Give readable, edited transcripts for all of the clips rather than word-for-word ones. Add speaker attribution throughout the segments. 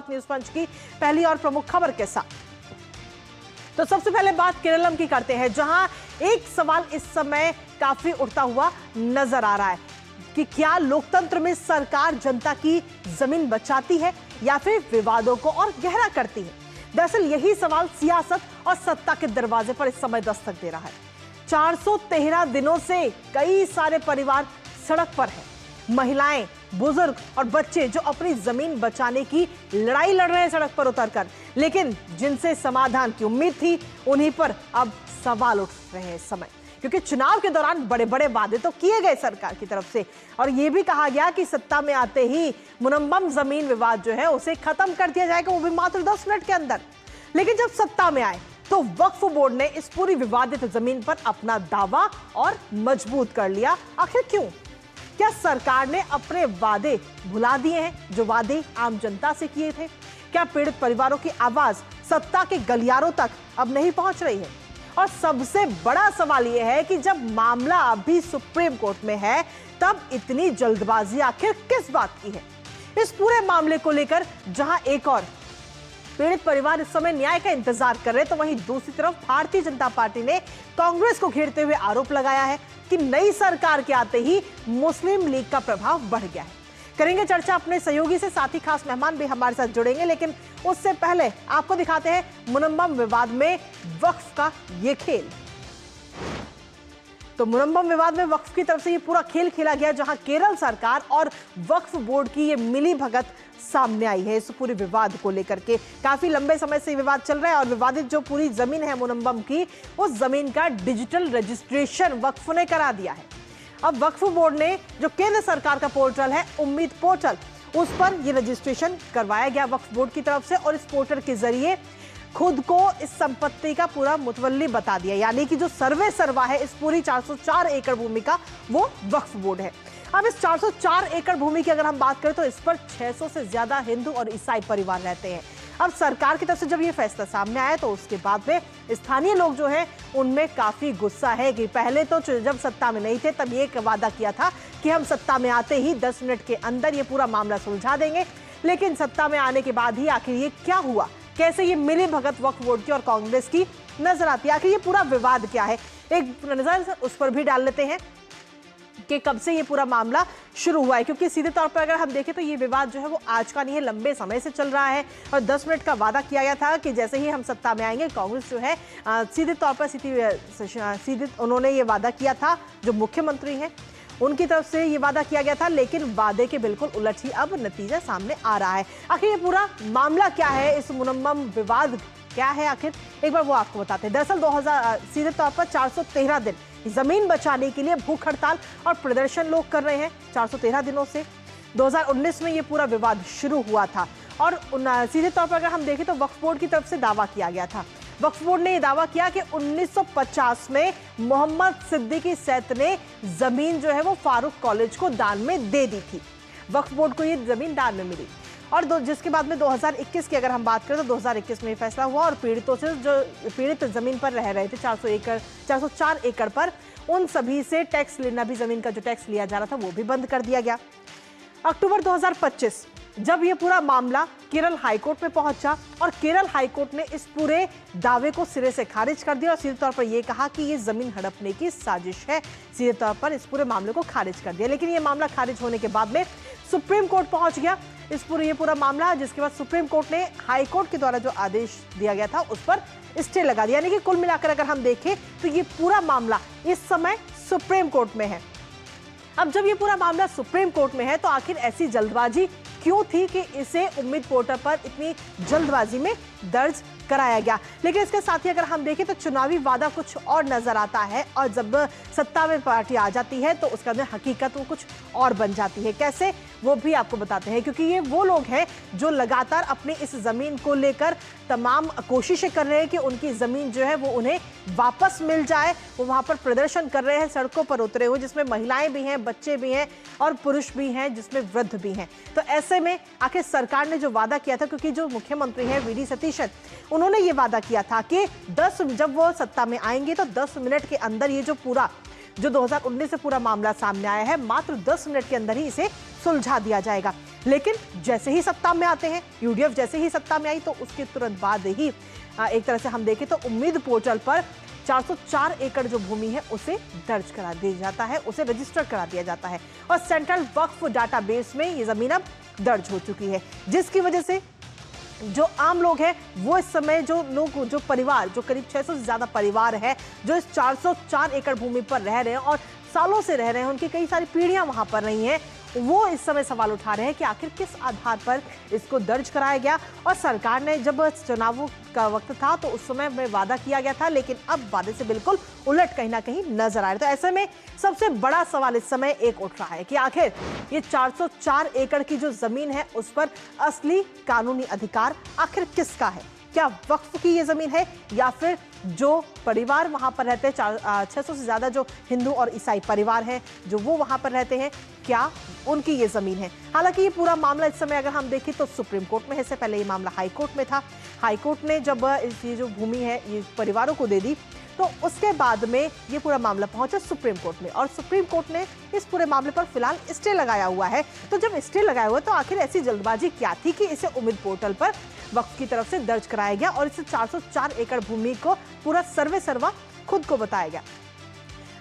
Speaker 1: News पंच की पहली और प्रमुख खबर के साथ। तो सबसे पहले बात केरलम की करते हैं, जहां एक सवाल इस समय काफी उठता हुआ नजर आ रहा है कि क्या लोकतंत्र में सरकार जनता की जमीन बचाती है या फिर विवादों को और गहरा करती है। दरअसल यही सवाल सियासत और सत्ता के दरवाजे पर इस समय दस्तक दे रहा है। 413 दिनों से कई सारे परिवार सड़क पर हैं। महिलाएं, बुजुर्ग और बच्चे जो अपनी जमीन बचाने की लड़ाई लड़ रहे हैं सड़क पर उतरकर, लेकिन जिनसे समाधान की उम्मीद थी उन्हीं पर अब सवाल उठ रहे हैं इस समय, क्योंकि चुनाव के दौरान बड़े बड़े वादे तो किए गए सरकार की तरफ से और यह भी कहा गया कि सत्ता में आते ही मुनम्बम जमीन विवाद जो है उसे खत्म कर दिया जाएगा, वो भी मात्र 10 मिनट के अंदर। लेकिन जब सत्ता में आए तो वक्फ बोर्ड ने इस पूरी विवादित जमीन पर अपना दावा और मजबूत कर लिया। आखिर क्यों? क्या सरकार ने अपने वादे भुला दिए हैं जो वादे आम जनता से किए थे? क्या पीड़ित परिवारों की आवाज सत्ता के गलियारों तक अब नहीं पहुंच रही है? और सबसे बड़ा सवाल यह है कि जब मामला अभी सुप्रीम कोर्ट में है तब इतनी जल्दबाजी आखिर किस बात की है? इस पूरे मामले को लेकर जहां एक और पीड़ित परिवार इस समय न्याय का इंतजार कर रहे हैं, तो वहीं दूसरी तरफ भारतीय जनता पार्टी ने कांग्रेस को घेरते हुए आरोप लगाया है कि नई सरकार के आते ही मुस्लिम लीग का प्रभाव बढ़ गया है। करेंगे चर्चा अपने सहयोगी से, साथ ही खास मेहमान भी हमारे साथ जुड़ेंगे, लेकिन उससे पहले आपको दिखाते हैं मुनम्बम विवाद में वक्फ का ये खेल। तो मुनम्बम विवाद में वक्फ की तरफ से ये पूरा खेल खेला गया, जहां केरल सरकार और वक्फ बोर्ड की ये मिली भगत सामने आई है। इस पूरे विवाद को लेकर के काफी लंबे समय से विवाद चल रहा है और विवादित जो पूरी जमीन है मुनम्बम की, उस जमीन का डिजिटल रजिस्ट्रेशन वक्फ ने करा दिया है। अब वक्फ बोर्ड ने जो केंद्र सरकार का पोर्टल है उम्मीद पोर्टल, उस पर यह रजिस्ट्रेशन करवाया गया वक्फ बोर्ड की तरफ से और इस पोर्टल के जरिए खुद को इस संपत्ति का पूरा मुतवल्ली बता दिया, यानी कि जो सर्वे सरवा है इस पूरी 404 एकड़ भूमि का वो वक्फ बोर्ड है। अब इस 404 एकड़ भूमि की अगर हम बात करें तो इस पर 600 से ज्यादा हिंदू और ईसाई परिवार रहते हैं। अब सरकार की तरफ से जब ये फैसला सामने आया तो उसके बाद में स्थानीय लोग जो हैं उनमें काफी गुस्सा है कि पहले तो जब सत्ता में नहीं थे तब ये वादा किया था कि हम सत्ता में आते ही 10 मिनट के अंदर ये पूरा मामला सुलझा देंगे, लेकिन सत्ता में आने के बाद ही आखिर ये क्या हुआ, कैसे ये मिली भगत वक्फ बोर्ड की और कांग्रेस की नजर आती है, आखिर ये पूरा विवाद क्या है, एक नजर उस पर भी डाल लेते हैं कि कब से ये पूरा मामला शुरू हुआ है। क्योंकि सीधे तौर पर अगर हम देखें तो ये विवाद जो है वो आज का नहीं है, लंबे समय से चल रहा है और 10 मिनट का वादा किया गया था कि जैसे ही हम सत्ता में आएंगे कांग्रेस जो है सीधे तौर पर सीधे उन्होंने ये वादा किया था, जो मुख्यमंत्री हैं उनकी तरफ से ये वादा किया गया था, लेकिन वादे के बिल्कुल उलट ही अब नतीजा सामने आ रहा है। आखिर ये पूरा मामला क्या है, इस मुनम्बम विवाद क्या है, आखिर एक बार वो आपको बताते हैं। दरअसल सीधे तौर पर 413 दिन जमीन बचाने के लिए भूख हड़ताल और प्रदर्शन लोग कर रहे हैं 413 दिनों से। 2019 में ये पूरा विवाद शुरू हुआ था और सीधे तौर पर अगर हम देखें तो वक्फ बोर्ड की तरफ से दावा किया गया था। वक्फ बोर्ड ने यह दावा किया कि 1950 में मोहम्मद सिद्दीकी सैयद ने जमीन जो है वो फारूक कॉलेज को दान में दे दी थी। वक्फ बोर्ड को ये जमीन दान में मिली और जिसके बाद में 2021 की अगर हम बात करें तो 2021 में ये फैसला हुआ और पीड़ितों से जो पीड़ित जमीन पर रह रहे थे 404 एकड़ पर, उन सभी से टैक्स लेना भी, जमीन का जो टैक्स लिया जा रहा था वो भी बंद कर दिया गया। अक्टूबर 2025 जब ये पूरा मामला केरल हाईकोर्ट में पहुंचा और केरल हाईकोर्ट ने इस पूरे दावे को सिरे से खारिज कर दिया और सीधे तौर पर यह कहा कि ये जमीन हड़पने की साजिश है, सीधे तौर पर इस पूरे मामले को खारिज कर दिया। लेकिन ये मामला खारिज होने के बाद में सुप्रीम कोर्ट पहुंच गया ये पूरा मामला, जिसके बाद सुप्रीम कोर्ट ने हाई कोर्ट के द्वारा जो आदेश दिया गया था उस पर स्टे लगा दिया। यानी कि कुल मिलाकर अगर हम देखें तो ये पूरा मामला इस समय सुप्रीम कोर्ट में है। अब जब ये पूरा मामला सुप्रीम कोर्ट में है तो आखिर ऐसी जल्दबाजी क्यों थी कि इसे उम्मीद पोर्टल पर इतनी जल्दबाजी में दर्ज कराया गया? लेकिन इसके साथ ही अगर हम देखें तो चुनावी वादा कुछ और नजर आता है और जब सत्ता में पार्टी आ जाती है तो उसका जो हकीकत वो कुछ और बन जाती है। कैसे, वो भी आपको बताते हैं, क्योंकि ये वो लोग हैं जो लगातार अपनी इस जमीन को लेकर तमाम कोशिशें कर रहे हैं कि उनकी जमीन जो है वो उन्हें वापस मिल जाए। वो वहां पर प्रदर्शन कर रहे हैं, सड़कों पर उतरे हुए, जिसमें महिलाएं भी हैं, बच्चे भी हैं और पुरुष भी हैं, जिसमें वृद्ध भी हैं। तो ऐसे में आखिर सरकार ने जो वादा किया था, क्योंकि जो मुख्यमंत्री हैं वी डी सतीशन, उन्होंने ये वादा किया था कि जब वो सत्ता में आएंगे तो 10 मिनट के अंदर ये जो 2019 से पूरा मामला सामने आया है, मात्र 10 मिनट के अंदर ही इसे सुलझा दिया जाएगा। लेकिन जैसे ही सत्ता में आते हैं, यूडीएफ जैसे ही सत्ता में आई तो उसके तुरंत बाद ही एक तरह से हम देखें तो उम्मीद पोर्टल पर 404 एकड़ जो भूमि है उसे दर्ज करा दिया जाता है, उसे रजिस्टर करा दिया जाता है और सेंट्रल वक्फ डाटाबेस में ये जमीन अब दर्ज हो चुकी है, जिसकी वजह से जो आम लोग हैं वो इस समय जो परिवार जो करीब 600 से ज्यादा परिवार है जो इस 404 एकड़ भूमि पर रह रहे हैं और सालों से रह रहे हैं, उनकी कई सारी पीढ़ियां वहां पर रही हैं, वो इस समय सवाल उठा रहे हैं कि आखिर किस आधार पर इसको दर्ज कराया गया। और सरकार ने जब चुनावों का वक्त था तो उस समय में वादा किया गया था, लेकिन अब वादे से बिल्कुल उलट कहीं ना कहीं नजर आ रहा है। तो ऐसे में सबसे बड़ा सवाल इस समय एक उठ रहा है कि आखिर ये 404 एकड़ की जो जमीन है उस पर असली कानूनी अधिकार आखिर किसका है? क्या वक्फ की ये जमीन है या फिर जो परिवार वहां पर रहते हैं 600 से ज्यादा जो हिंदू और ईसाई परिवार हैं जो वो वहां पर रहते हैं, क्या उनकी ये जमीन है? हालांकि ये पूरा मामला इस समय अगर हम देखें तो सुप्रीम कोर्ट में है, इससे पहले ये मामला हाई कोर्ट में था। हाई कोर्ट ने जब ये जो भूमि है ये परिवारों को दे दी तो उसके बाद में ये पूरा मामला पहुंचा सुप्रीम कोर्ट में और सुप्रीम कोर्ट ने इस पूरे मामले पर फिलहाल स्टे लगाया हुआ है। तो जब स्टे लगाया हुआ तो आखिर ऐसी जल्दबाजी क्या थी कि इसे उम्मीद पोर्टल पर वक्फ की तरफ से दर्ज कराया गया और इसे 404 एकड़ भूमि को पूरा सर्वा खुद को बताया गया।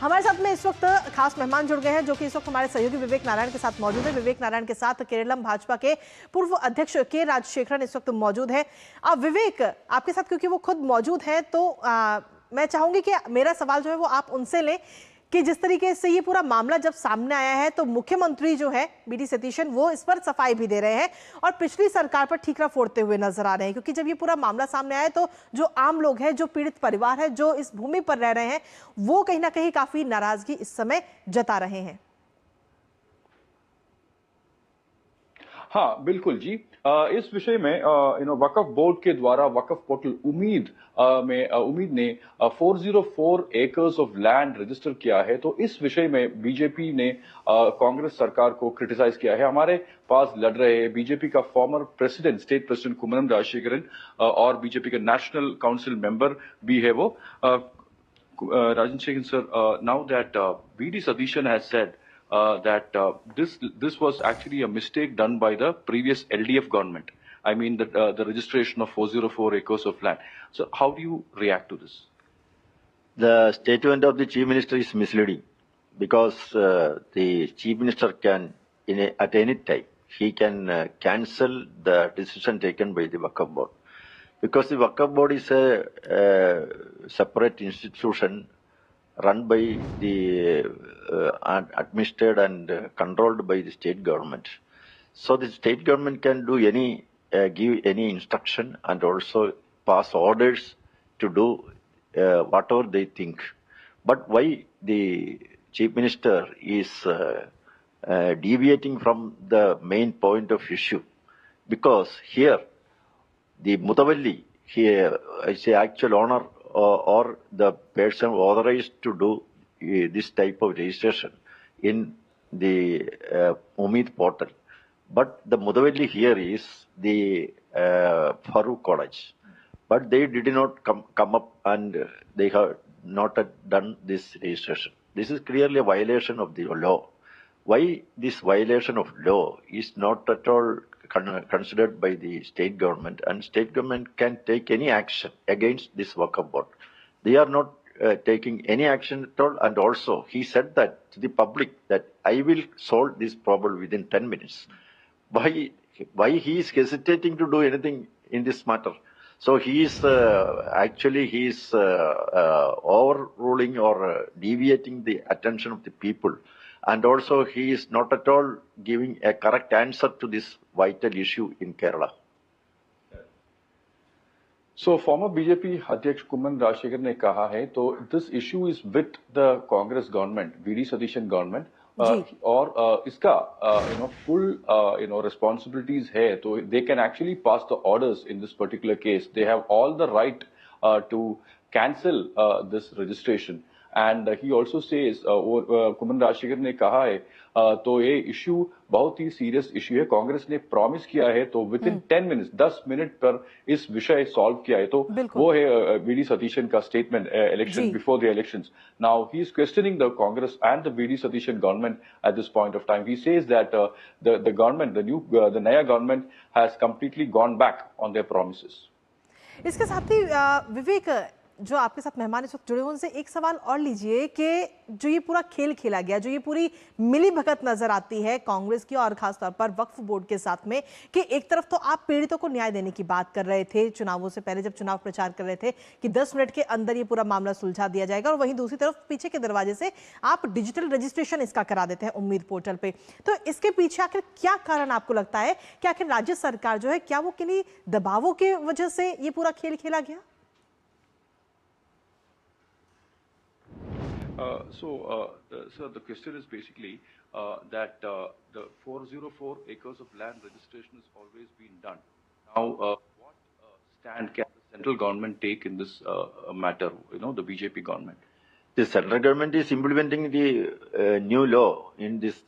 Speaker 1: हमारे साथ में इस वक्त खास मेहमान जुड़ गए हैं जो कि इस वक्त हमारे सहयोगी विवेक नारायण के साथ मौजूद है। विवेक नारायण के साथ केरलम भाजपा के पूर्व अध्यक्ष के राजशेखरन इस वक्त मौजूद है। अब विवेक, आपके साथ क्योंकि वो खुद मौजूद हैं तो मैं चाहूंगी कि मेरा सवाल जो है वो आप उनसे लें कि जिस तरीके से ये पूरा मामला जब सामने आया है तो मुख्यमंत्री जो है बीडी सतीशन वो इस पर सफाई भी दे रहे हैं और पिछली सरकार पर ठीकरा फोड़ते हुए नजर आ रहे हैं, क्योंकि जब ये पूरा मामला सामने आया तो जो आम लोग हैं, जो पीड़ित परिवार है, जो इस भूमि पर रह रहे हैं, वो कहीं ना कहीं काफी नाराजगी इस समय जता रहे हैं।
Speaker 2: हाँ बिल्कुल जी, इस विषय में वक्फ बोर्ड के द्वारा वक्फ पोर्टल उम्मीद उम्मीद ने 404 एकर्स ऑफ लैंड रजिस्टर किया है। तो इस विषय में बीजेपी ने कांग्रेस सरकार को क्रिटिसाइज किया है। हमारे पास लड़ रहे बीजेपी का former president, state president Kummanam Rajasekharan और बीजेपी का नेशनल काउंसिल मेंबर भी है वो Rajasekharan sir. Now that BD Satheesan has said that this was actually a mistake done by the previous LDF government. I mean the registration of 404 acres of land. So how do you react to this?
Speaker 3: The statement of the Chief Minister is misleading because the Chief Minister can, at any time, he can cancel the decision taken by the Waqf Board. Because the Waqf Board is a separate institution run by the administered and controlled by the state government. So the state government can do give any instruction and also pass orders to do whatever they think. But why the Chief Minister is deviating from the main point of issue? Because here the Mutawalli, here is the actual owner or the person authorized to do this type of registration in the Umeed portal. But the Mutawalli here is the Farooq College. But they did not come up and they have not done this registration. This is clearly a violation of the law. Why this violation of law is not at all considered by the state government, and state government can take any action against this Waqf Board. They are not taking any action at all, and also he said that to the public that I will solve this problem within 10 minutes. Why he is hesitating to do anything in this matter? So he is overruling or deviating the attention of the people. And also, he is not at all giving a correct answer to this vital issue in Kerala.
Speaker 2: So, former BJP Adhyaksh Kumman Rajshekar ne kaha hai, so this issue is with the Congress government, VD Satishan government, और इसका full responsibilities है, so they can actually pass the orders in this particular case. They have all the right to cancel this registration. And he also says, Kummanam Rajasekhar ने कहा है तो ये issue बहुत ही serious issue है, कांग्रेस ने प्रॉमिस किया है तो विद इन 10 मिनट्स 10 मिनट पर इस विषय सॉल्व किया है। तो वो है वी.डी. सतीशन का statement election before the elections. Now he is questioning the Congress and the VD. Satheesan government at this point of time. He says that the government, the नया government has completely gone back on their promises.
Speaker 1: इसके साथ ही विवेक, जो आपके साथ मेहमान इस वक्त जुड़े हुए उनसे एक सवाल और लीजिए कि जो ये पूरा खेल खेला गया, जो ये पूरी मिली भगत नजर आती है कांग्रेस की और खासतौर पर वक्फ बोर्ड के साथ में, कि एक तरफ तो आप पीड़ितों को न्याय देने की बात कर रहे थे चुनावों से पहले, जब चुनाव प्रचार कर रहे थे कि 10 मिनट के अंदर ये पूरा मामला सुलझा दिया जाएगा, और वहीं दूसरी तरफ पीछे के दरवाजे से आप डिजिटल रजिस्ट्रेशन इसका करा देते हैं उम्मीद पोर्टल पे। तो इसके पीछे आखिर क्या कारण आपको लगता है कि आखिर राज्य सरकार जो है, क्या वो किन्हीं दबावों की वजह से ये पूरा खेल खेला गया?
Speaker 2: So the question is basically that the 404 acres of land registration has always been done. Now, what stand can the central government take in this matter? You know, the BJP government.
Speaker 3: The central government is implementing the new law in this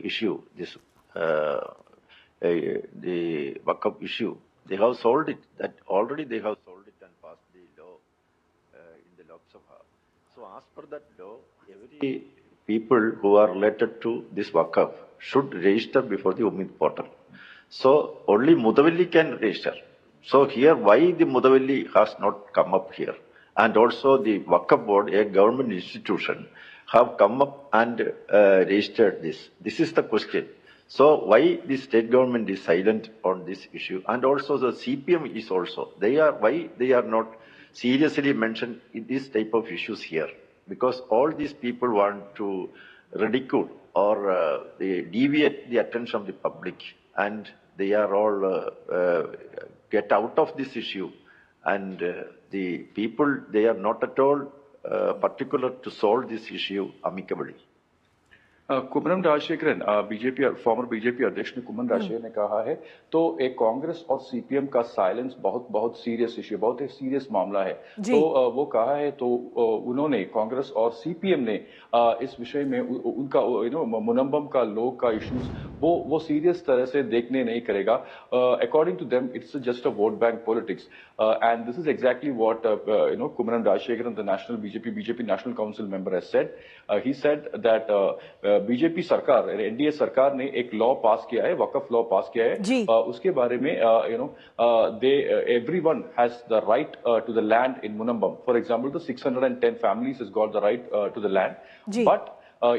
Speaker 3: issue, the Waqf issue. They have solved it. That already they have solved it and passed the law in the Lok Sabha. So as per that law, every people who are related to this Waqf should register before the Umeed portal. So only Mudavalli can register. So here, why the Mudavalli has not come up here? And also the Waqf board, a government institution, have come up and registered this. This is the question. So why the state government is silent on this issue? And also the CPM is also, why they are not seriously mentioned in this type of issues here? Because all these people want to ridicule or they deviate the attention of the public, and they are all get out of this issue. And the people, they are not at all particular to solve this issue amicably.
Speaker 2: Koeman Rajasekharan, BJP farmer BJP अध्यक्ष ने Koeman Rajasekhar ने कहा है तो एक कांग्रेस और CPM का silence बहुत सीरियस इश्यू, बहुत ही सीरियस मामला है। तो वो कहा है तो उन्होंने कांग्रेस और सीपीएम ने इस विषय में उनका मुनम्बम का लोग का इश्यूज वो सीरियस तरह से देखने नहीं करेगा। According to them it's just a vote bank politics, and this is exactly what Kummanam Rajasekharan, the national BJP national council member, has said. He said that BJP सरकार, एनडीए सरकार ने एक लॉ पास किया है, वक्फ लॉ पास किया है, उसके बारे में everyone has the right to the land in Munambam. For example, the 610 families has got the right to the land, but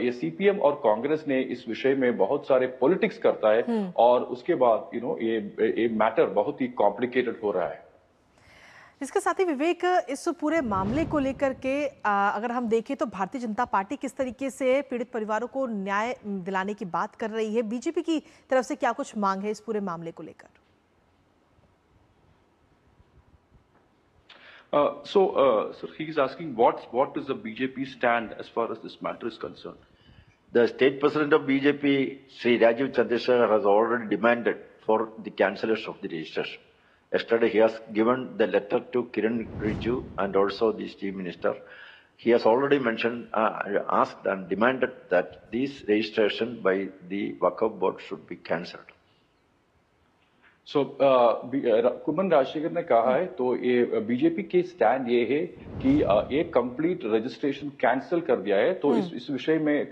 Speaker 2: ये सीपीएम और कांग्रेस ने इस विषय में बहुत सारे पॉलिटिक्स करता है, और उसके बाद ये मैटर बहुत ही कॉम्प्लिकेटेड हो रहा है।
Speaker 1: इसके साथ ही विवेक, इस पूरे मामले को लेकर के अगर हम देखें तो भारतीय जनता पार्टी किस तरीके से पीड़ित परिवारों को न्याय दिलाने की बात कर रही है, बीजेपी की तरफ से क्या कुछ मांग है इस पूरे मामले को लेकर?
Speaker 2: So he is asking what is the BJP stand as far as this matter is concerned.
Speaker 3: The state president of BJP, Sri Rajiv Chandrasekhar, has already demanded for the cancellation of the registration. Yesterday, he has given the letter to Kiran Rijiju and also the chief minister. He has already mentioned, asked and demanded that this registration by the Waqf board should be cancelled.
Speaker 2: So Kummanam Rajasekhar ने कहा है तो ये BJP के stand ये है कि ये कंप्लीट रजिस्ट्रेशन कैंसिल कर दिया है। तो इस विषय में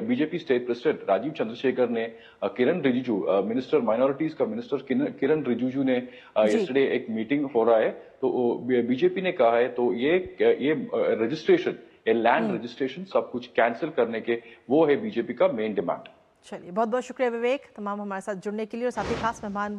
Speaker 2: BJP state president Rajeev Chandrasekhar ने किरण रिजिजू, मिनिस्टर माइनॉरिटीज का मिनिस्टर किरण रिजिजू ने यस्टरडे एक मीटिंग हो रहा है, तो बीजेपी ने कहा है तो ये रजिस्ट्रेशन, ये लैंड रजिस्ट्रेशन सब कुछ कैंसिल करने के वो है बीजेपी का मेन डिमांड।
Speaker 1: चलिए, बहुत बहुत शुक्रिया विवेक तमाम हमारे साथ जुड़ने के लिए, और साथ ही खास मेहमान